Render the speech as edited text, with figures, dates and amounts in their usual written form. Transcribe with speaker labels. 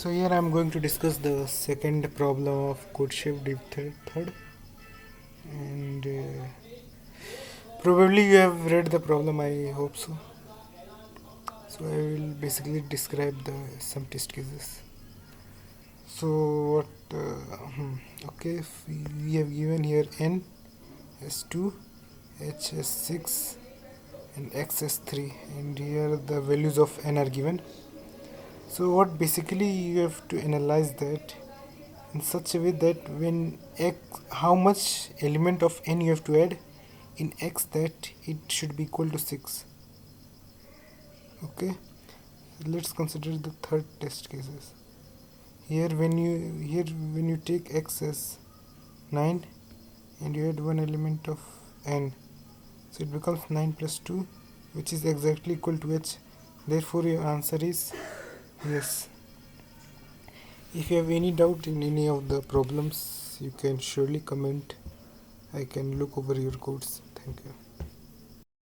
Speaker 1: So here I am going to discuss the second problem of CODECHEF third, and probably you have read the problem. I hope so. So I will basically describe the some test cases. So what? Okay, if we have given here n as 2, h as 6, and x as 3, and here the values of n are given. So what basically you have to analyze that in such a way that when x, how much element of n you have to add in x that it should be equal to 6. Okay, let's consider the third test cases. Here when you take x as 9 and you add one element of n, so it becomes 9 plus 2, which is exactly equal to h. Therefore your answer is yes. If you have any doubt in any of the problems, you can surely comment. I can look over your codes. Thank you.